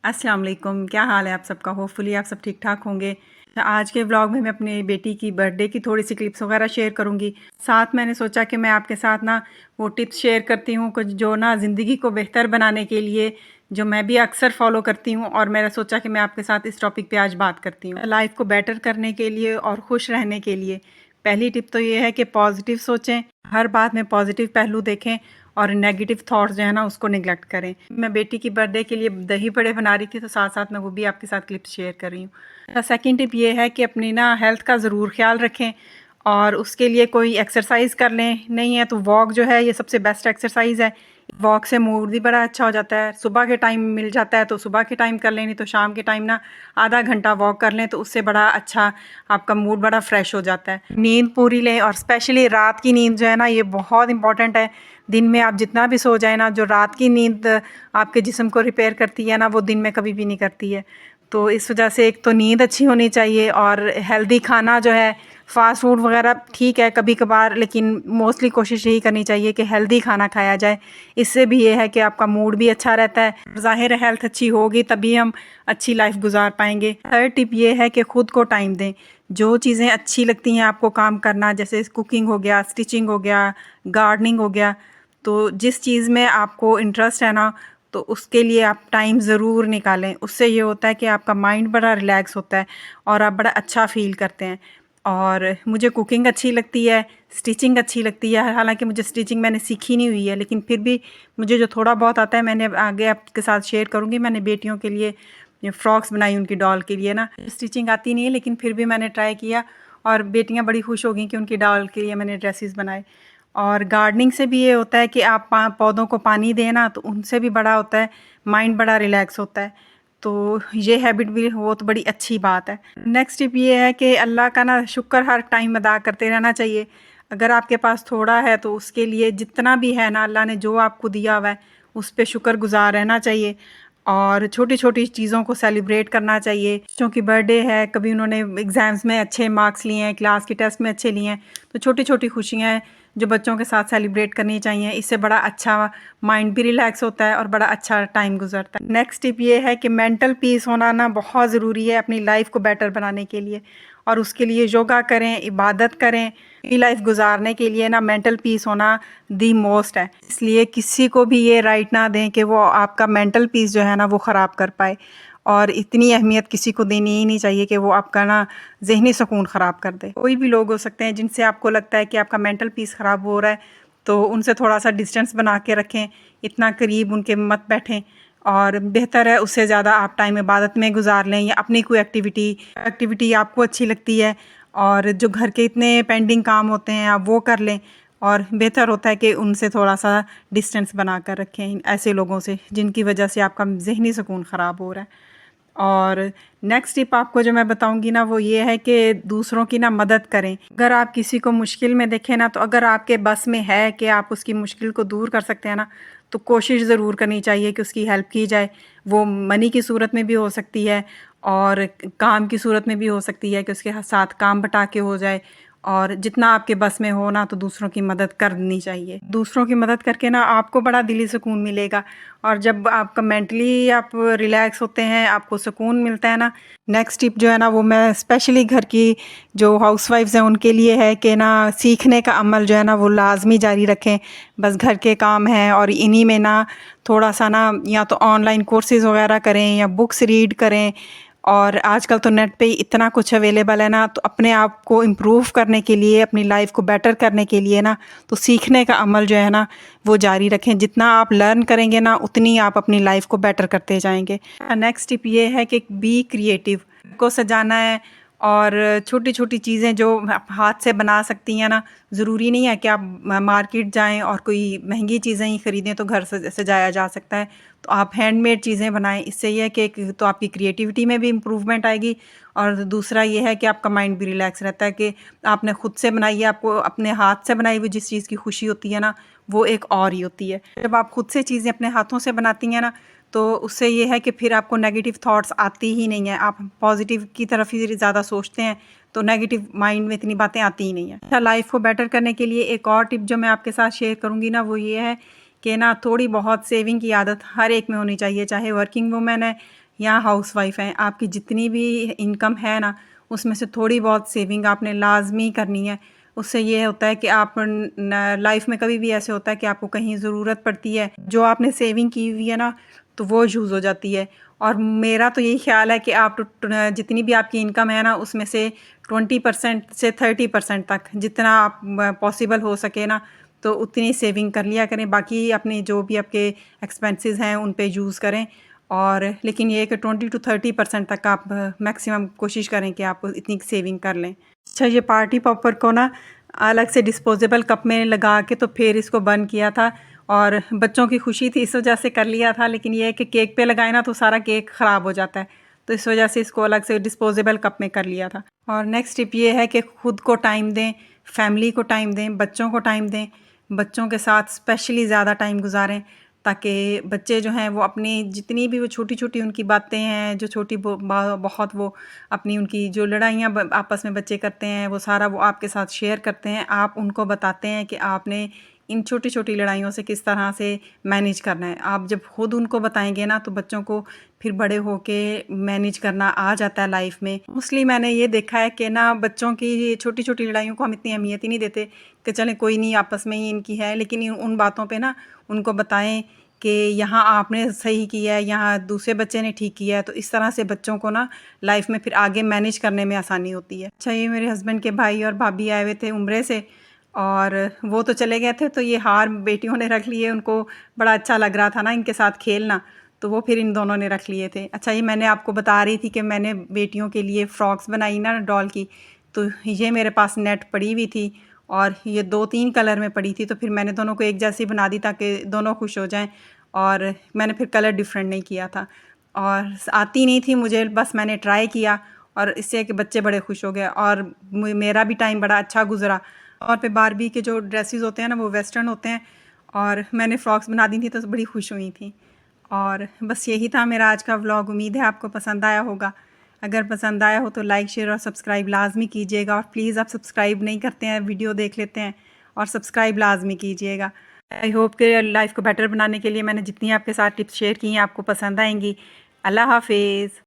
अस्सलाम वालेकुम, क्या हाल है आप सबका। होपफुली आप सब ठीक ठाक होंगे। आज के व्लॉग में मैं अपनी बेटी की बर्थडे की थोड़ी सी क्लिप्स वगैरह शेयर करूंगी। साथ मैंने सोचा कि मैं आपके साथ ना वो टिप्स शेयर करती हूँ कुछ जो ना ज़िंदगी को बेहतर बनाने के लिए, जो मैं भी अक्सर फॉलो करती हूँ। और मैंने सोचा कि मैं आपके साथ इस टॉपिक पे आज बात करती हूँ। लाइफ को बेटर करने के लिए और खुश रहने के लिए पहली टिप तो ये है कि पॉजिटिव सोचें, हर बात में पॉजिटिव पहलू देखें और नेगेटिव थॉट्स जो है ना उसको निगलेक्ट करें। मैं बेटी की बर्थडे के लिए दही बड़े बना रही थी, तो साथ साथ मैं वो भी आपके साथ क्लिप्स शेयर कर रही हूँ। सेकंड टिप ये है कि अपनी ना हेल्थ का ज़रूर ख्याल रखें और उसके लिए कोई एक्सरसाइज कर लें। नहीं है तो वॉक जो है ये सबसे बेस्ट एक्सरसाइज है। वॉक से मूड भी बड़ा अच्छा हो जाता है। सुबह के टाइम मिल जाता है तो सुबह के टाइम कर लें, नहीं तो शाम के टाइम ना आधा घंटा वॉक कर लें तो उससे बड़ा अच्छा आपका मूड बड़ा फ्रेश हो जाता है। नींद पूरी लें और स्पेशली रात की नींद जो है ना ये बहुत इंपॉर्टेंट है। दिन में आप जितना भी सो जाए ना, जो रात की नींद आपके जिस्म को रिपेयर करती है ना, वो दिन में कभी भी नहीं करती है। तो इस वजह से एक तो नींद अच्छी होनी चाहिए और हेल्दी खाना जो है, फ़ास्ट फूड वगैरह ठीक है कभी कभार, लेकिन मोस्टली कोशिश यही करनी चाहिए कि हेल्दी खाना खाया जाए। इससे भी ये है कि आपका मूड भी अच्छा रहता है। ज़ाहिर है हेल्थ अच्छी होगी तभी हम अच्छी लाइफ गुजार पाएंगे। थर्ड टिप ये है कि ख़ुद को टाइम दें। जो चीज़ें अच्छी लगती हैं आपको काम करना, जैसे कुकिंग हो गया, स्टिचिंग हो गया, गार्डनिंग हो गया, तो जिस चीज़ में आपको इंटरेस्ट है ना, तो उसके लिए आप टाइम ज़रूर निकालें। उससे ये होता है कि आपका माइंड बड़ा रिलैक्स होता है और आप बड़ा अच्छा फ़ील करते हैं। और मुझे कुकिंग अच्छी लगती है, स्टिचिंग अच्छी लगती है। हालांकि मुझे स्टिचिंग मैंने सीखी नहीं हुई है, लेकिन फिर भी मुझे जो थोड़ा बहुत आता है मैंने आगे आपके साथ शेयर करूँगी। मैंने बेटियों के लिए ये फ्रॉक्स बनाई, उनकी डॉल के लिए ना। स्टिचिंग आती नहीं है लेकिन फिर भी मैंने ट्राई किया और बेटियाँ बड़ी खुश हो गई कि उनकी डॉल के लिए मैंने ड्रेसेस बनाए। और गार्डनिंग से भी ये होता है कि आप पौधों को पानी देना, तो उनसे भी बड़ा होता है, माइंड बड़ा रिलैक्स होता है। तो ये हैबिट भी हो तो बड़ी अच्छी बात है। नेक्स्ट टिप ये है कि अल्लाह का ना शुक्र हर टाइम अदा करते रहना चाहिए। अगर आपके पास थोड़ा है तो उसके लिए जितना भी है ना, अल्लाह ने जो आपको दिया हुआ है उस पर शुक्रगुजार रहना चाहिए और छोटी छोटी चीज़ों को सेलिब्रेट करना चाहिए। बच्चों की बर्थडे है, कभी उन्होंने एग्ज़ाम्स में अच्छे मार्क्स लिए हैं, क्लास के टेस्ट में अच्छे लिए हैं, तो छोटी छोटी खुशियाँ हैं जो बच्चों के साथ सेलिब्रेट करनी चाहिए। इससे बड़ा अच्छा माइंड भी रिलैक्स होता है और बड़ा अच्छा टाइम गुजरता है। नेक्स्ट टिप ये है कि मेंटल पीस होना ना बहुत ज़रूरी है अपनी लाइफ को बेटर बनाने के लिए, और उसके लिए योगा करें, इबादत करें। अपनी लाइफ गुजारने के लिए ना मेंटल पीस होना दी मोस्ट है। इसलिए किसी को भी ये राइट ना दें कि वो आपका मेंटल पीस जो है ना वो ख़राब कर पाए, और इतनी अहमियत किसी को देनी ही नहीं चाहिए कि वो आपका ना ज़हनी सुकून ख़राब कर दे। कोई भी लोग हो सकते हैं जिनसे आपको लगता है कि आपका मेंटल पीस ख़राब हो रहा है, तो उनसे थोड़ा सा डिस्टेंस बना के रखें, इतना करीब उनके मत बैठें। और बेहतर है उससे ज़्यादा आप टाइम इबादत में गुजार लें या अपनी कोई एक्टिविटी आपको अच्छी लगती है, और जो घर के इतने पेंडिंग काम होते हैं आप वो कर लें। और बेहतर होता है कि उनसे थोड़ा सा डिस्टेंस बना कर रखें, ऐसे लोगों से जिनकी वजह से आपका ज़हनी सुकून ख़राब हो रहा है। और नेक्स्ट टिप आपको जो मैं बताऊंगी ना वो ये है कि दूसरों की ना मदद करें। अगर आप किसी को मुश्किल में देखें ना, तो अगर आपके बस में है कि आप उसकी मुश्किल को दूर कर सकते हैं ना, तो कोशिश ज़रूर करनी चाहिए कि उसकी हेल्प की जाए। वो मनी की सूरत में भी हो सकती है और काम की सूरत में भी हो सकती है कि उसके साथ काम बटा के हो जाए। और जितना आपके बस में हो ना, तो दूसरों की मदद करनी चाहिए। दूसरों की मदद करके ना आपको बड़ा दिली सुकून मिलेगा, और जब आपका मेंटली आप रिलैक्स होते हैं, आपको सुकून मिलता है ना। नेक्स्ट टिप जो है ना वो मैं स्पेशली घर की जो हाउसवाइफ्स हैं उनके लिए है कि ना सीखने का अमल जो है ना वो लाजमी जारी रखें। बस घर के काम हैं और इन्हीं में ना थोड़ा सा ना या तो ऑनलाइन कोर्सेज़ वगैरह करें या बुक्स रीड करें। और आजकल तो नेट पे इतना कुछ अवेलेबल है ना, तो अपने आप को इम्प्रूव करने के लिए, अपनी लाइफ को बेटर करने के लिए ना, तो सीखने का अमल जो है ना वो जारी रखें। जितना आप लर्न करेंगे ना उतनी आप अपनी लाइफ को बेटर करते जाएंगे। नेक्स्ट टिप ये है कि बी क्रिएटिव। को सजाना है और छोटी छोटी चीज़ें जो आप हाथ से बना सकती हैं ना, ज़रूरी नहीं है कि आप मार्केट जाएं और कोई महंगी चीज़ें ही ख़रीदें तो घर सजाया जा सकता है। तो आप हैंडमेड चीज़ें बनाएं। इससे यह है कि एक तो आपकी क्रिएटिविटी में भी इम्प्रूवमेंट आएगी, और दूसरा ये है कि आपका माइंड भी रिलैक्स रहता है कि आपने खुद से बनाई है। आपको अपने हाथ से बनाई हुई जिस चीज़ की खुशी होती है ना, वो एक और ही होती है। जब आप खुद से चीज़ें अपने हाथों से बनाती हैं ना, तो उससे ये है कि फिर आपको नेगेटिव थॉट्स आती ही नहीं है। आप पॉजिटिव की तरफ ही ज़्यादा सोचते हैं, तो नेगेटिव माइंड में इतनी बातें आती ही नहीं है। अच्छा, लाइफ को बेटर करने के लिए एक और टिप जो मैं आपके साथ शेयर करूँगी ना, वो ये है कि ना थोड़ी बहुत सेविंग की आदत हर एक में होनी चाहिए, चाहे वर्किंग वूमेन है या हाउसवाइफ हैं, आपकी जितनी भी इनकम है ना, उसमें से थोड़ी बहुत सेविंग आपने लाजमी करनी है। उससे ये होता है कि आप लाइफ में कभी भी ऐसे होता है कि आपको कहीं ज़रूरत पड़ती है, जो आपने सेविंग की हुई है ना, तो वो यूज़ हो जाती है। और मेरा तो यही ख्याल है कि आप जितनी भी आपकी इनकम है ना, उसमें से 20% से 30% तक जितना आप पॉसिबल हो सके ना, तो उतनी सेविंग कर लिया करें। बाकी अपने जो भी आपके एक्सपेंसेस हैं उन पे यूज़ करें। और लेकिन ये है कि 20 to 30% तक आप मैक्सिमम कोशिश करें कि आप इतनी सेविंग कर लें। अच्छा, ये पार्टी पॉपर को ना अलग से डिस्पोजेबल कप में लगा के तो फिर इसको बंद किया था, और बच्चों की खुशी थी इस वजह से कर लिया था। लेकिन ये है कि केक पे लगाए ना तो सारा केक ख़राब हो जाता है, तो इस वजह से इसको अलग से डिस्पोजेबल कप में कर लिया था। और नेक्स्ट टिप ये है कि खुद को टाइम दें, फैमिली को टाइम दें, बच्चों को टाइम दें। बच्चों के साथ स्पेशली ज़्यादा टाइम गुजारें, ताकि बच्चे जो हैं वो अपनी जितनी भी वो छोटी-छोटी उनकी बातें हैं, जो छोटी बहुत वो अपनी उनकी जो लड़ाइयाँ आपस में बच्चे करते हैं, वो सारा वो आपके साथ शेयर करते हैं। आप उनको बताते हैं कि आपने इन छोटी-छोटी लड़ाइयों से किस तरह से मैनेज करना है। आप जब खुद उनको बताएँगे ना, तो बच्चों को फिर बड़े होके मैनेज करना आ जाता है लाइफ में। मोस्टली मैंने ये देखा है कि ना बच्चों की छोटी-छोटी लड़ाइयों को हम इतनी अहमियत ही नहीं देते कि चलें कोई नहीं, आपस में ही इनकी है। लेकिन उन बातों पे ना उनको बताएं कि यहाँ आपने सही किया है, यहाँ दूसरे बच्चे ने ठीक किया है, तो इस तरह से बच्चों को ना लाइफ में फिर आगे मैनेज करने में आसानी होती है। अच्छा, ये मेरे हस्बैंड के भाई और भाभी आए हुए थे उम्रे से, और वो तो चले गए थे, तो ये हार बेटियों ने रख लिए। उनको बड़ा अच्छा लग रहा था ना इनके साथ खेलना, तो वो फिर इन दोनों ने रख लिए थे। अच्छा, ये मैंने आपको बता रही थी कि मैंने बेटियों के लिए फ्रॉक्स बनाई ना डॉल की, तो ये मेरे पास नेट पड़ी हुई थी और ये 2-3 कलर में पड़ी थी, तो फिर मैंने दोनों को एक जैसी बना दी ताकि दोनों खुश हो जाएं। और मैंने फिर कलर डिफरेंट नहीं किया था, और आती नहीं थी मुझे, बस मैंने ट्राई किया, और इससे कि बच्चे बड़े खुश हो गए और मेरा भी टाइम बड़ा अच्छा गुजरा। और फिर बारबी के जो ड्रेसेस होते हैं ना, वो वेस्टर्न होते हैं, और मैंने फ़्रॉक्स बना दी थी तो बड़ी खुश हुई थी। और बस यही था मेरा आज का व्लॉग। उम्मीद है आपको पसंद आया होगा। अगर पसंद आया हो तो लाइक, शेयर और सब्सक्राइब लाजमी कीजिएगा। और प्लीज़ आप सब्सक्राइब नहीं करते हैं, वीडियो देख लेते हैं, और सब्सक्राइब लाजमी कीजिएगा। आई होप कि लाइफ को बेटर बनाने के लिए मैंने जितनी आपके साथ टिप्स शेयर की हैं आपको पसंद आएंगी। अल्लाह हाफिज़।